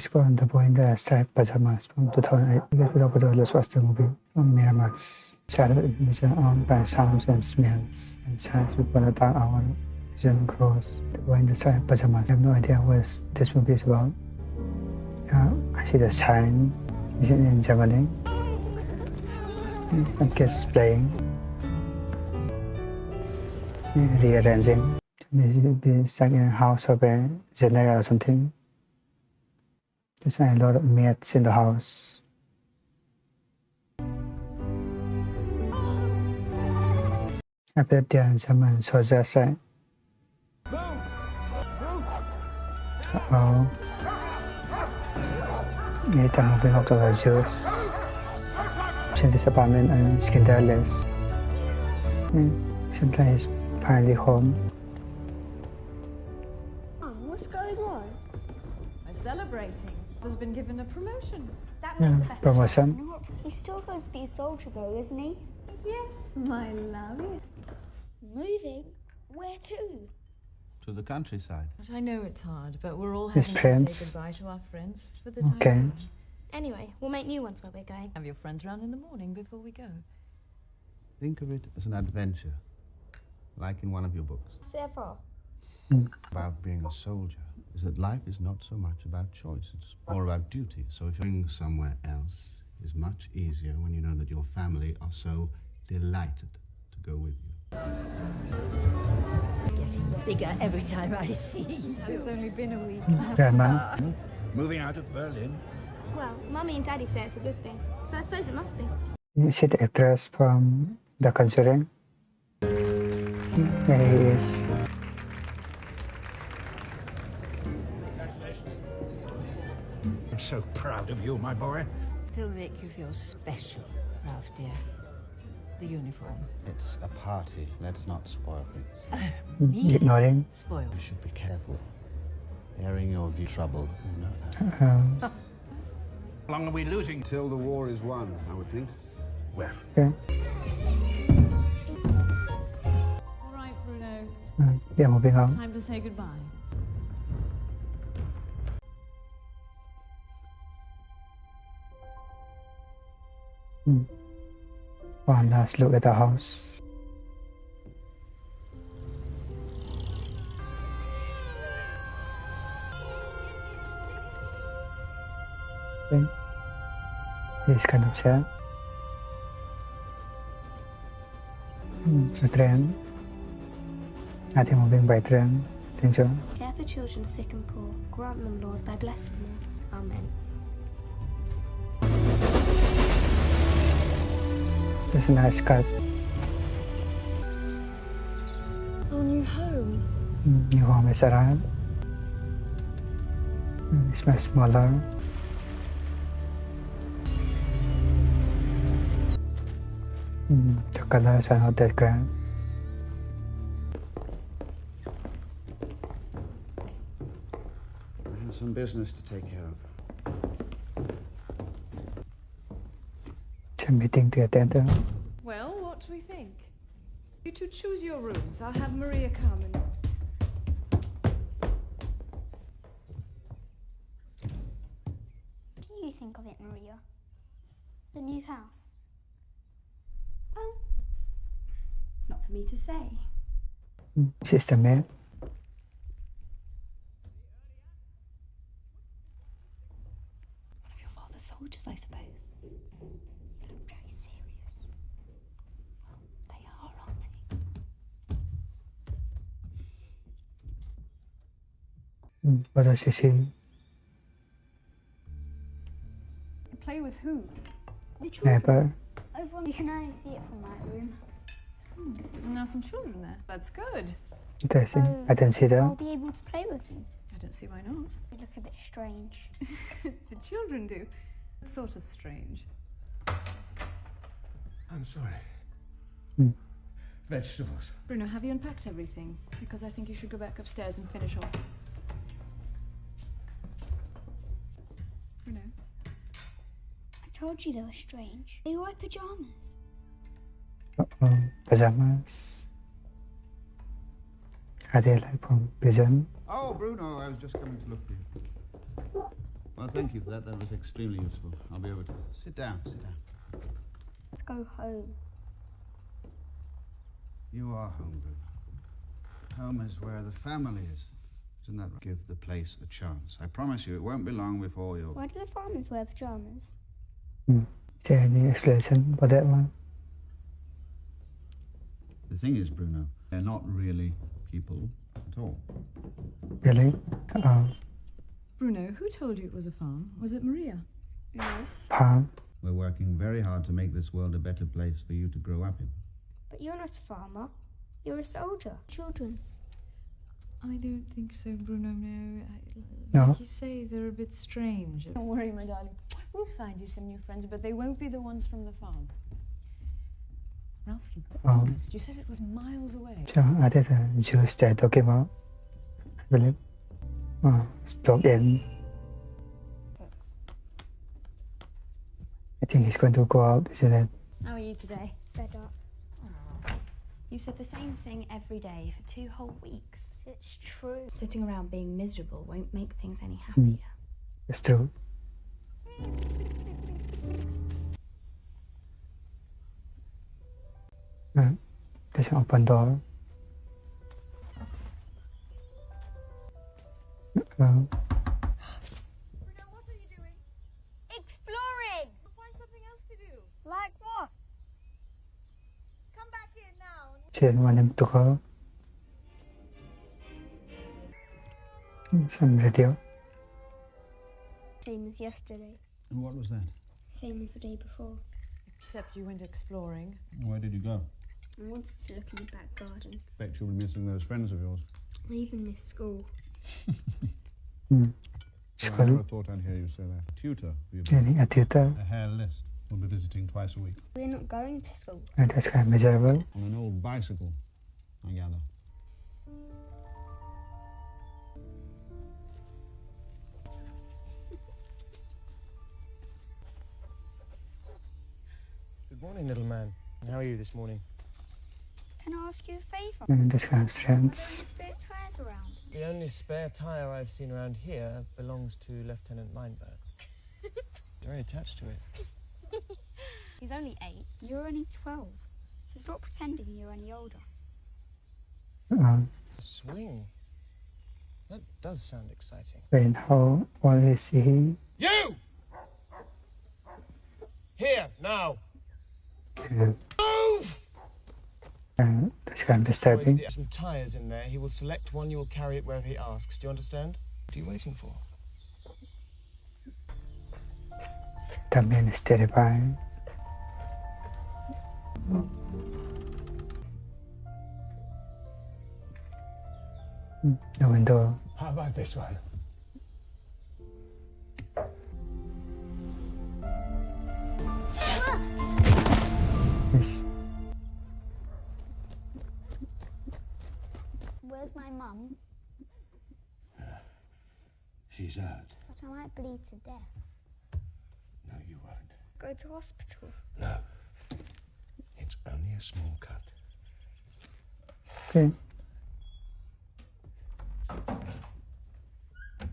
Score the boy in the Striped Pajamas from 2008. Let's watch the movie from Miramax. Childhood vision on by sounds and smells, and science upon a dark hour. Vision grows. The boy in the Striped Pajamas. I have no idea what this movie is about. I see the sign. Is it in Germany? I guess playing. Rearranging. Maybe it's like a house of a general or something. There's a lot of maids in the house. I bet there are German soldiers, right? Uh-oh. Later moving out of the Jews. In this apartment and scandalous. Sometimes finally home. What's going on? I'm celebrating. There's been given a promotion. That means a better Promotion. job. He's still going to be a soldier though, isn't he? Yes, my love. Moving? Where to? To the countryside. But I know it's hard, but we're all His having parents. to say goodbye to our friends for the time Okay. being. Anyway, we'll make new ones where we're going. Have your friends round in the morning before we go. Think of it as an adventure, like in one of your books. What's there for? About being a soldier is that life is not so much about choice, it's more about duty. So if you're going somewhere else, it's much easier when you know that your family are so delighted to go with you. Getting bigger every time I see you. It's only been a week. German. Moving out of Berlin? Well, Mummy and Daddy say it's a good thing, so I suppose it must be. Is it the actress from The Conjuring? There he is. I'm so proud of you, my boy. It'll make you feel special, Ralph dear. The uniform. It's a party. Let's not spoil things. Me? Ignoring. Spoiled. You should be careful. Airing your view trouble. You know that. How long are we losing? Till the war is won, I would think. Well, Okay. All right, Bruno. They're moving on. Time to say goodbye. One last look at the house. Okay. This kind of sad. The train. I think moving by train. I think so. Care for children sick and poor. Grant them, Lord, thy blessing. Amen. There's a nice cut. Our new home. New home is arrived. It's much smaller. The colors are not that grand. I have some business to take care of. It's a meeting to attend to. Well, what do we think? You two choose your rooms. I'll have Maria come and... What do you think of it, Maria? The new house? Well, it's not for me to say. Sister Mel. One of your father's soldiers, I suppose. They look very serious. Well, they are, aren't they? What does she see? You play with who? The children. Never. Over on, you can only see it from that room. And now some children there. That's good. Interesting. So I didn't see I'll that. be able to play with them. I don't see why not. They look a bit strange. The children do. It's sort of strange. I'm sorry. Vegetables. Bruno, have you unpacked everything? Because I think you should go back upstairs and finish off. Bruno? I told you they were strange. They wear pajamas. Pajamas. Are they like from prison? Oh, Bruno, I was just coming to look for you. Well, thank you for that. That was extremely useful. I'll be able to... Sit down, sit down. Let's go home. You are home, Bruno. Home is where the family is. Isn't that right? Give the place a chance. I promise you, it won't be long before you'll... Why do the farmers wear pajamas? Is there any explanation for that one? The thing is, Bruno, they're not really people at all. Really? Bruno, who told you it was a farm? Was it Maria? No. Palm. We're working very hard to make this world a better place for you to grow up in. But you're not a farmer. You're a soldier. Children. I don't think so, Bruno, no. No? Like you say, they're a bit strange. Don't worry, my darling. We'll find you some new friends, but they won't be the ones from the farm. Ralph, you promised. You said it was miles away. So are they the Jews they're talking about? I believe. It's plugged in. I think he's going to go out, isn't it? How are you today? Fed up. You said the same thing every day for 2 whole weeks. It's true. Sitting around being miserable won't make things any happier. It's true. There's an open door. Bruno, what are you doing? Exploring! We'll find something else to do. Like what? Come back here now. Trên one em took her. Some radio. Same as yesterday. And what was that? Same as the day before. Except you went exploring. Where did you go? I wanted to look in the back garden. Bet you'll be missing those friends of yours. I even missed school. I School. never thought I'd hear you say that. Tutor, Any a tutor. a hair list. We'll be visiting twice a week. We're not going to school. And that's kind of miserable. On an old bicycle, I gather. Good morning, little man. How are you this morning? Can I ask you a favour? And that's kind of Any strange. spare tyres around? The only spare tyre I've seen around here belongs to Lieutenant Meinberg. Very attached to it. He's only 8. You're only 12. So stop pretending you're any older. A swing. That does sound exciting. When how old is he? You! Here, now! And Move! that's kind of disturbing. There's some tyres in there. He will select one. You will carry it wherever he asks. Do you understand? What are you waiting for? That man is terrifying. The window. How about this one? Yes. Where's my mum? She's out. But I might bleed to death. No, you won't. Go to hospital. No. It's only a small cut. Okay.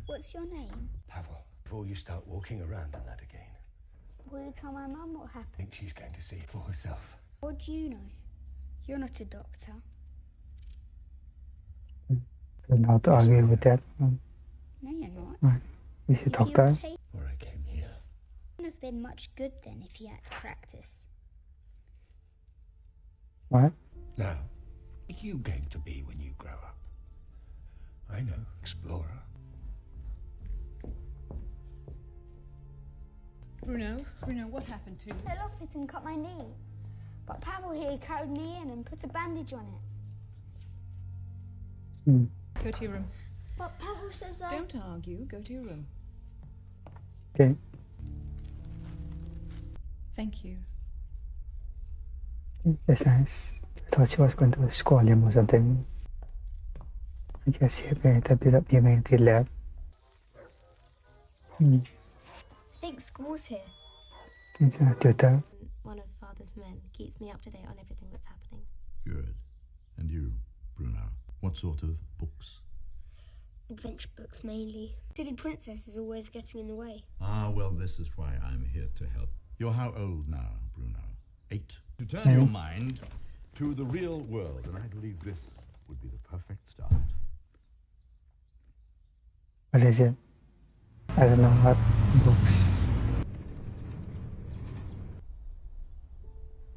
What's your name? Pavel, before you start walking around in that again, Will you tell my mum what I happened? think she's going to see it for herself. What do you know? You're not a doctor. Don't know how to argue with that. No, you're not. Right. He's a If you doctor. were taken, Before I came here. wouldn't have been much good then if you had to practice. What? Now, what are you going to be when you grow up? I know, explorer. Bruno, what happened to you? Fell off it and cut my knee. But Pavel here carried me in and put a bandage on it. Go to your room. But Pavel says Don't argue. Go to your room. Okay. Thank you. That's nice. I thought she was going to scold him or something. I guess he made a bit of humanity left. I think school's here. He's a tutor. One of Father's men keeps me up to date on everything that's happening. Good. And you, Bruno, what sort of books? Adventure books mainly. Silly princess is always getting in the way. Ah, well, this is why I'm here to help. You're how old now, Bruno? 8. To turn your mind to the real world, and I believe this would be the perfect start. What is it? I don't know what books.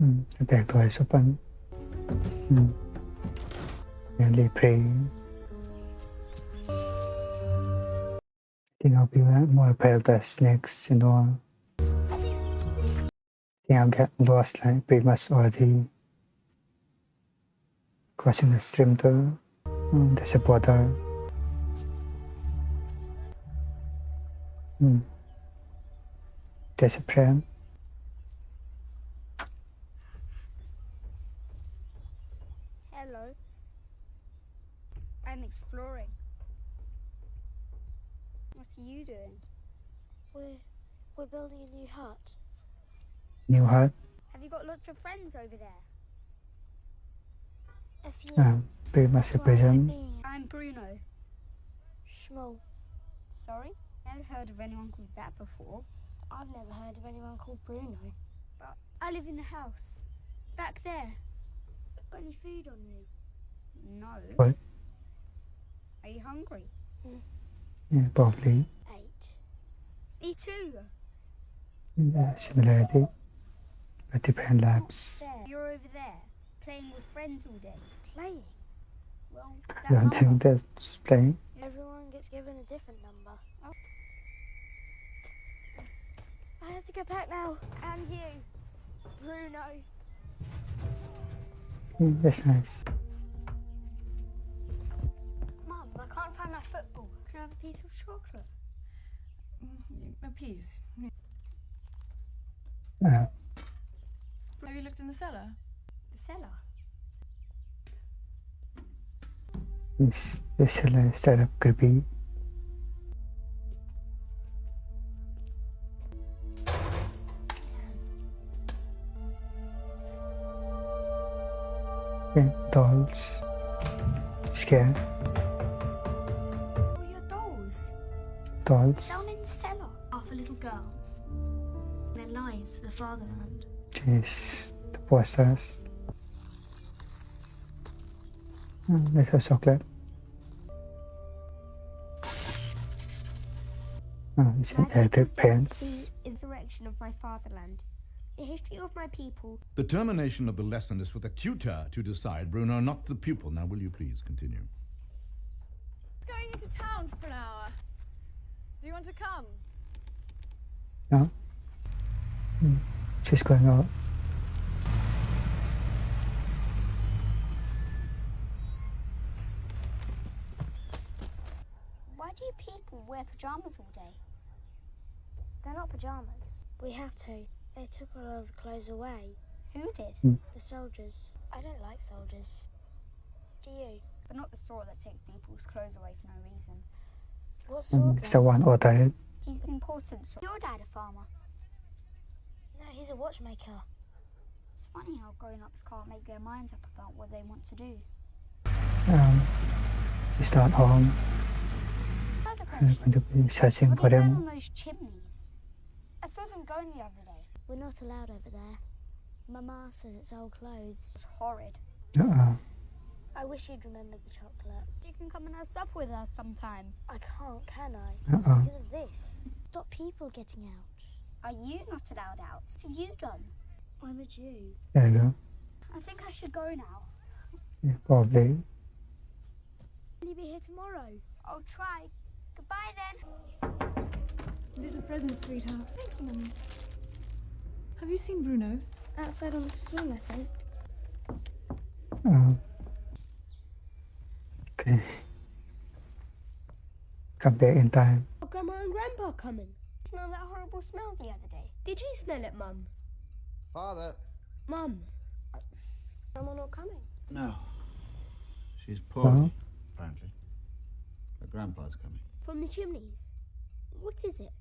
The back door is open. Really pray. I think I'll be more afraid of the snakes, you know. I think I'll get lost like pretty much already. Crossing the stream too. There's a border. There's a pram. Hello. I'm exploring. What are you doing? We're building a new hut. New hut. Have you got lots of friends over there? A few. Pretty much a prison. I'm Bruno. Schmo. Sorry? Never heard of anyone called that before. I've never heard of anyone called Bruno. But I live in the house. Back there. Got any food on you? No. What? Are you hungry? Yeah, probably. 8. Me too. Similarity. But different labs. There. You're over there, playing with friends all day. Playing? Well, You don't think that's playing? Everyone gets given a different number. Oh. I have to go back now. And you, Bruno. That's nice. Mum, I can't find my football. Can I have a piece of chocolate? A piece. Have you looked in the cellar? The cellar? This cellar is set up creepy. Dolls. Scared. Oh, your dolls. Dolls. Down in the cellar. Are for little girls. Their lives for the fatherland. Yes, the posters. There's a chocolate. It's an electric pants. Insurrection of my fatherland. The history of my people. The termination of the lesson is for the tutor to decide, Bruno, not the pupil. Now, will you please continue? Going into town for an hour. Do you want to come? No? She's going out. Why do you people wear pajamas all day? They're not pajamas. We have to. They took all of the clothes away. Who did? The soldiers. I don't like soldiers. Do you? But not the sort that takes people's clothes away for no reason. What sort? It's the one ordered. He's an important sort. Your dad a farmer? No, he's a watchmaker. It's funny how grown-ups can't make their minds up about what they want to do. He's not home. Another I'm question. going to be searching What for are you doing him. on those chimneys? I saw them going the other day. We're not allowed over there. Mama says it's old clothes. It's horrid. I wish you'd remember the chocolate. You can come and have supper with us sometime. I can't, can I? Uh-oh. Because of this. Stop people getting out. Are you not allowed out? What have you done? I'm a Jew. There you go. I think I should go now. Yeah, probably. Will you be here tomorrow? I'll try. Goodbye then. Little present, sweetheart. Thank you, Mummy. Have you seen Bruno? Outside on the swing, I think. Okay. Come back in time. Oh, Grandma and Grandpa coming. Smell that horrible smell the other day. Did you smell it, Mum? Father. Mum. Grandma not coming? No. She's poorly, apparently. But Grandpa's coming. From the chimneys. What is it?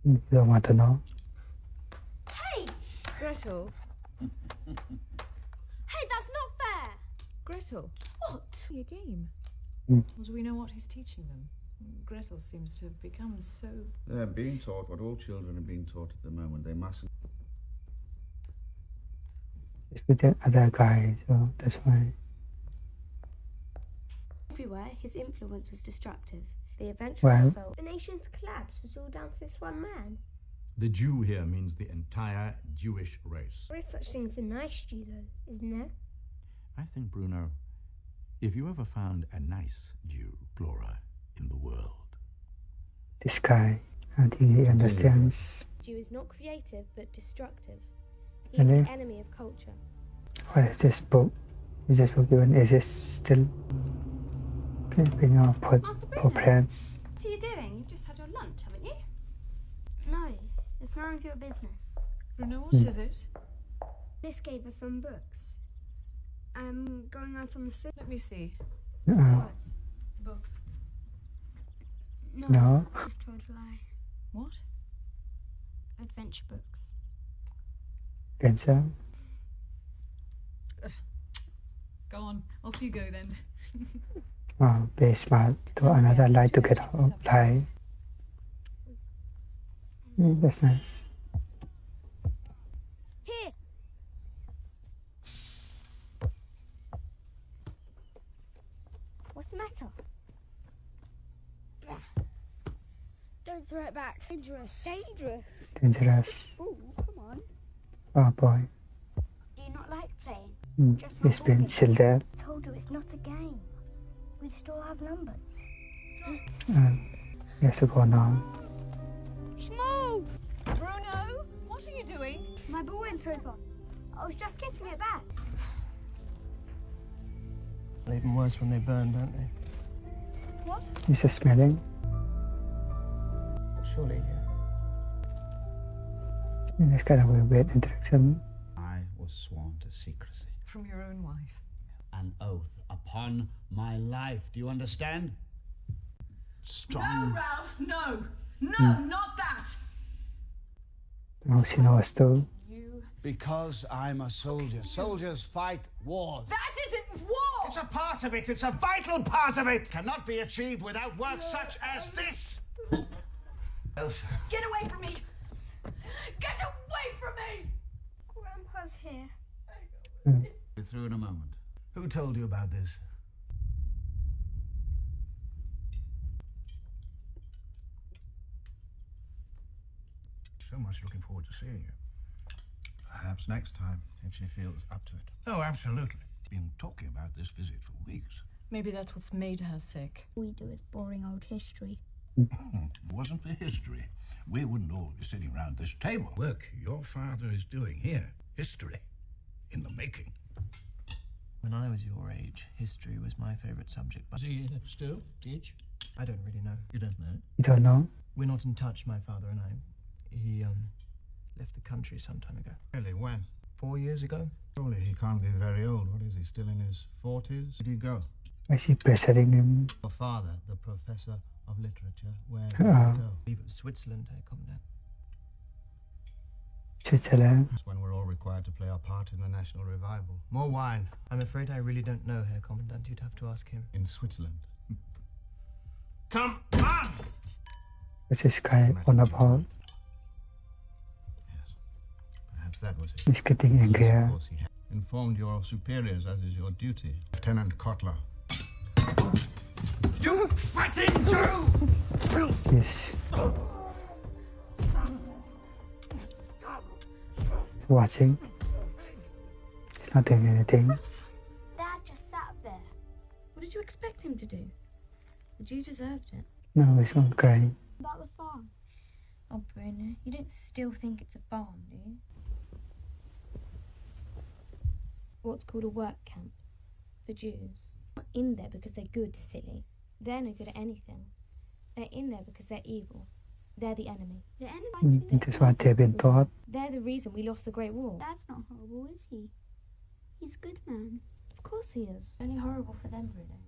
You don't want to know. Hey! Gretel. Hey, that's not fair! Gretel. What? A game. Do we know what he's teaching them? Gretel seems to have become so... They're being taught what all children are being taught at the moment. They mustn't. It's with the other guy, so that's why. Everywhere, his influence was destructive. The eventual Well- result. The nation's collapse was all down to this one man. The Jew here means the entire Jewish race. There is such thing as a nice Jew, though, isn't there? I think, Bruno, if you ever found a nice Jew, Flora, in the world. This guy, I think he understands. Jew is not creative, but destructive. He is Really? the enemy of culture. What is this book? Is this book even exist still? Being off for plans. What are you doing? You've just had your lunch, haven't you? No, it's none of your business. Bruno, what is it? Liz gave us some books. I'm going out on the street. Let me see. What? Books. No. I told a lie. What? Adventure books. Cancer. Go on. Off you go then. Be smart to another lie to get out. Lie. That's nice. Here! What's the matter? Don't throw it back. Dangerous. Dangerous? Dangerous. Ooh, come on. Oh boy. Do you not like playing? Just not He's been walking. still there. I told you it's not a game. We still have numbers. He has to go now. Small! Bruno, what are you doing? My ball went over. I was just getting it back. Even worse when they burn, don't they? What? He's just smelling. Surely, yeah. That's kind of a weird interaction. I was sworn to secrecy. From your own wife. An oath upon my life. Do you understand? Strong. No, Ralph, no. No, not that. Oh, she knows too. You... Because I'm a soldier. Soldiers fight wars. That isn't war! It's a part of it. It's a vital part of it. Cannot be achieved without work such as this. Elsa. Get away from me! Get away from me! Grandpa's here. Be through in a moment. Who told you about this? So much looking forward to seeing you. Perhaps next time, if she feels up to it. Oh, absolutely. Been talking about this visit for weeks. Maybe that's what's made her sick. We do is boring old history. It wasn't for history. We wouldn't all be sitting round this table. Work your father is doing here. History. In the making. When I was your age, history was my favourite subject. But Does he still teach? I don't really know. You don't know? You don't know? We're not in touch, my father and I. He, left the country some time ago. Really, when? 4 years ago? Surely he can't be very old. What is he, still in his 40s? Did he go? Why is she pressuring him? Your father, the professor of literature, where did he go? I believe it was Switzerland, Herr Commandant. Switzerland. That's when we're all required to play our part in the national revival. More wine. I'm afraid I really don't know, Herr Commandant. You'd have to ask him. In Switzerland. Come on! What's this guy on about? Yes. Perhaps that was it. He's getting Yes, angrier. of course he had. Informed your superiors, as is your duty. Lieutenant Kotler. You fighting Jew! Yes. He's watching. He's not doing anything. Dad just sat there. What did you expect him to do? The Jew deserved it. No, he's not crying. About the farm. Oh, Bruno, you don't still think it's a farm, do you? What's called a work camp for Jews. Not in there because they're good, silly. They're no good at anything. They're in there because they're evil. They're the enemy. The enemy. That's what they've been taught. They're the reason we lost the Great War. Dad's not horrible, is he? He's a good man. Of course he is. Only horrible for them, Bruno.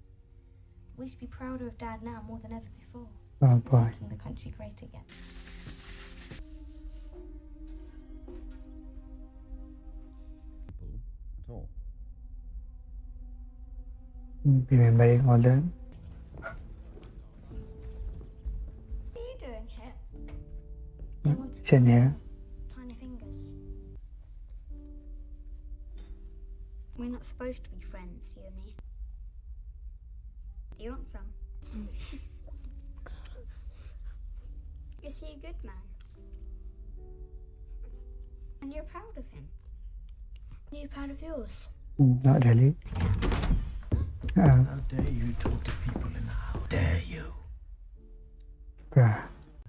We should be prouder of Dad now more than ever before. Oh boy. Making the country great again. At all. Remembering all that. They wanted It's in here. tiny fingers. We're not supposed to be friends, you and me. Do you want some? Is he a good man? And you're proud of him? Are you proud of yours? Not really. How dare you talk to people in the house? Dare you? Bruh,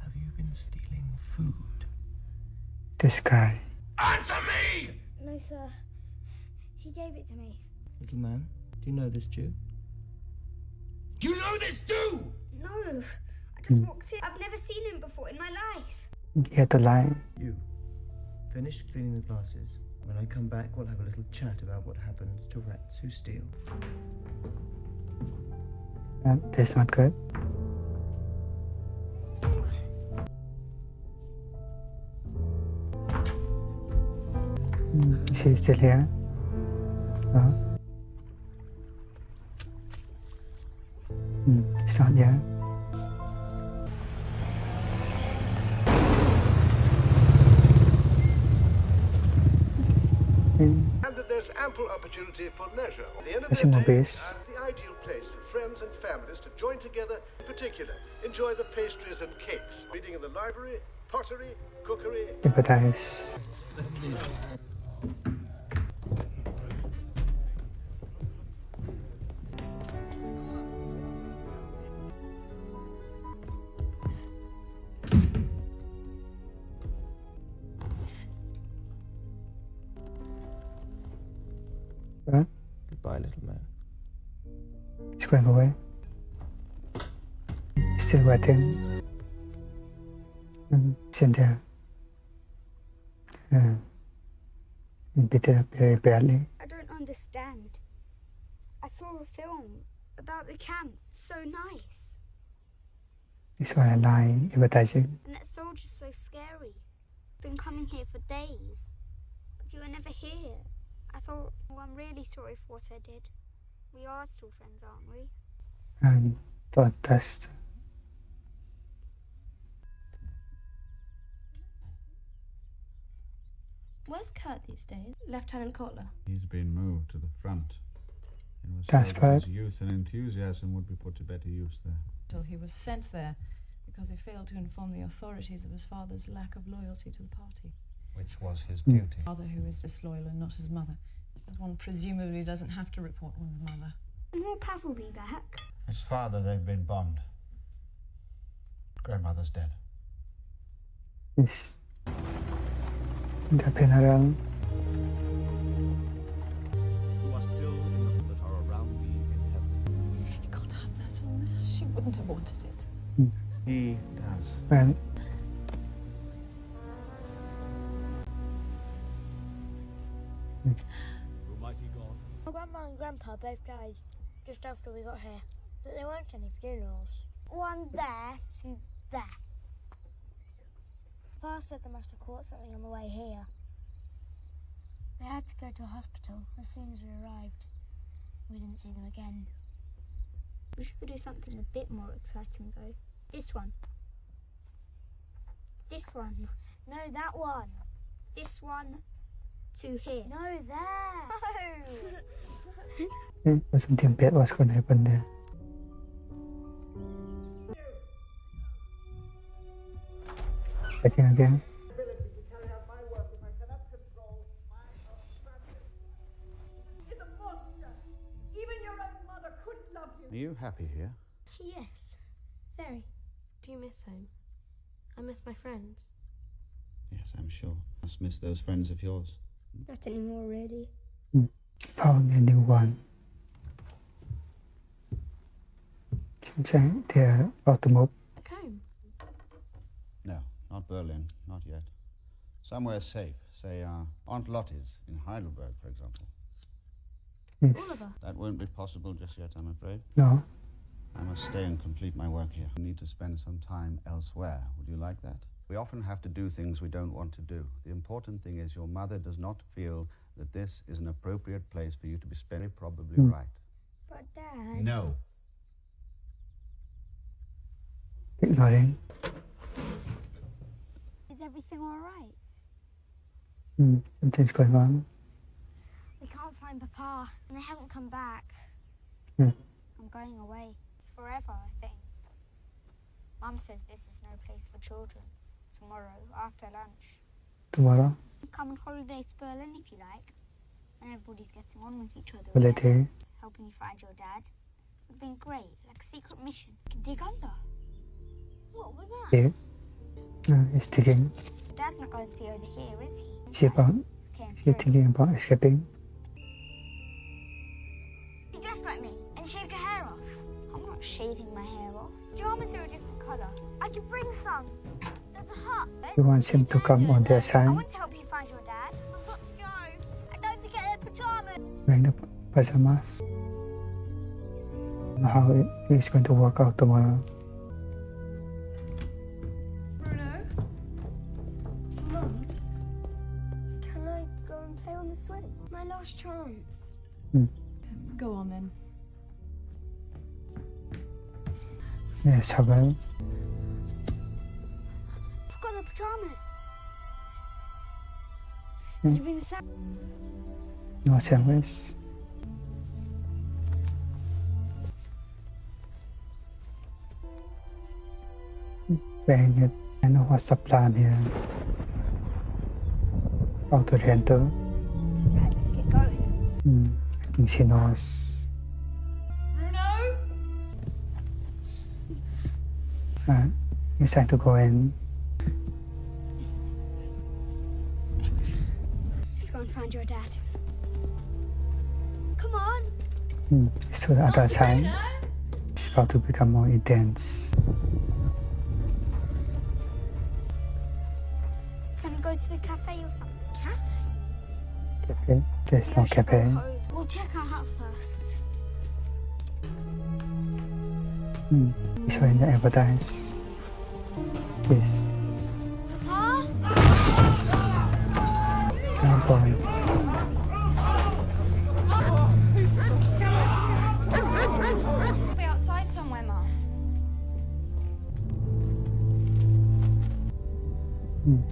Have you been stealing food? this guy. Answer me! No, sir. He gave it to me. Little man, do you know this Jew? Do you know this too? No, I just walked in. I've never seen him before in my life. He had to lie. You. Finish cleaning the glasses. When I come back, we'll have a little chat about what happens to rats who steal. That's not good. She's still here. No. It's not yet. And that there's ample opportunity for leisure. At the end of There's the more day, base. the ideal place for friends and families to join together. In particular, enjoy the pastries and cakes. Reading in the library, pottery, cookery. Empathize. Right? Goodbye, little man. He's going away. Still waiting. It's in there. Beat it up very badly. I don't understand. I saw a film about the camp. So nice. It's all a lie, advertising. And that soldier's so scary. Been coming here for days. But you were never here. I thought, well, I'm really sorry for what I did. We are still friends, aren't we? And thought test. Where's Kurt these days? Lieutenant Kotler. He's been moved to the front. It was That's thought that right. his youth and enthusiasm would be put to better use there. Till he was sent there because he failed to inform the authorities of his father's lack of loyalty to the party. Which was his duty. Father who is disloyal and not his mother. As one presumably doesn't have to report one's mother. And will Pavel be back? His father, they've been bombed. Grandmother's dead. Yes. Pinarang. Who are still in the that are around thee in heaven. He can't have that on there. She wouldn't have wanted it. He does. Well, Almighty God. My grandma and grandpa both died just after we got here. But there weren't any funerals. One there to there. Pa said they must have caught something on the way here. They had to go to a hospital as soon as we arrived. We didn't see them again. We should do something a bit more exciting though. This one. This one. No, that one. This one to here. No, there. No. Something bad was going to happen there. Fighting again. Are you happy here? Yes, very. Do you miss home? I miss my friends. Yes, I'm sure. Must miss those friends of yours. Not anymore, really. Found a new one. They're about to move. Back home. No, not Berlin, not yet. Somewhere safe, say Aunt Lottie's in Heidelberg, for example. Yes. That won't be possible just yet, I'm afraid. No. I must stay and complete my work here. I need to spend some time elsewhere. Would you like that? We often have to do things we don't want to do. The important thing is your mother does not feel that this is an appropriate place for you to be spending. Probably right. But Dad... No. Ignoring. Is everything alright? Something's going on. We can't find Papa, and they haven't come back. Hmm. I'm going away. It's forever, I think. Mum says this is no place for children. Tomorrow, after lunch. Tomorrow? Come on holiday to Berlin if you like. And everybody's getting on with each other. Holiday? Helping you find your dad. Would have been great, like a secret mission. You can dig under. What was that? Yeah. It's digging. Dad's not going to be over here, is he? Is he thinking about escaping? You dressed like me and shaved your hair off. I'm not shaving my hair off. Pajamas are a different colour. I can bring some. There's a hut. He wants him to come on their I side. want to help you find your dad. I've got to go. And don't forget the pajamas. Wearing the pajamas. How it is going to work out tomorrow. Bruno? Mum? Can I go and play on the swing? My last chance. Go on then. Yes, how well. I've got the pajamas. Hmm. Did you bring the sand? No sandwich. Wearing it. I know what's the plan here. How to enter. Right, let's get going. I think she knows. Bruno? It's time to go in. Let's go and find your dad. Come on. It's to the other side. It's about to become more intense. Can we go to the cafe or something? Cafe? Cafe? There's no cafe. We'll check our hut first. It's showing the advertise. Yes. Papa? Oh boy. We'll be outside somewhere, Mum.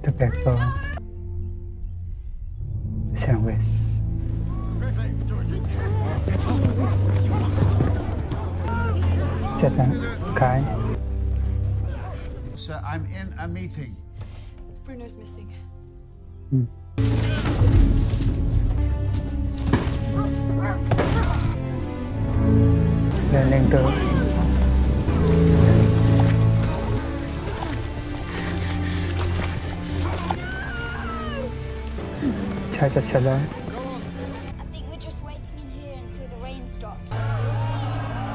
The back door. The sandwich. Just a guy. Sir, I'm in a meeting. Bruno's missing. Lên tới. Try to sell her. I think we're just waiting in here until the rain stops.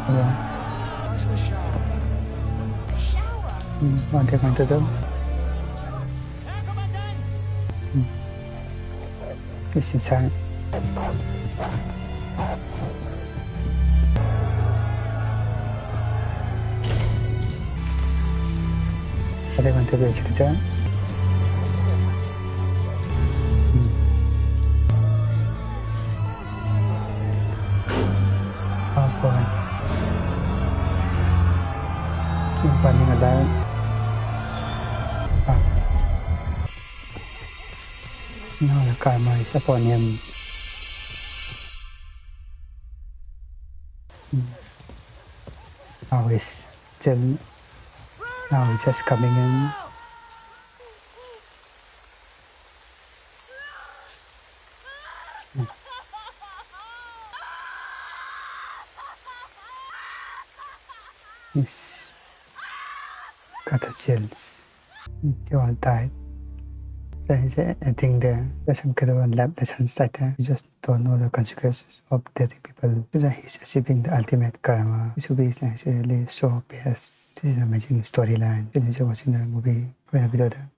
Where's the shower? Shower? What they're going to do? It's inside. Are they going to be able to get down? Oh boy. I'm running alone. Now the karma is upon him. Now he's still. Now he's just coming in. He's got the chills. They all died. There is anything there. There's some kind of a lab lessons like that. You just don't know the consequences of dating people. So that he's achieving the ultimate karma. This movie is actually so best. This is an amazing storyline. If you're watching the movie, for a video there.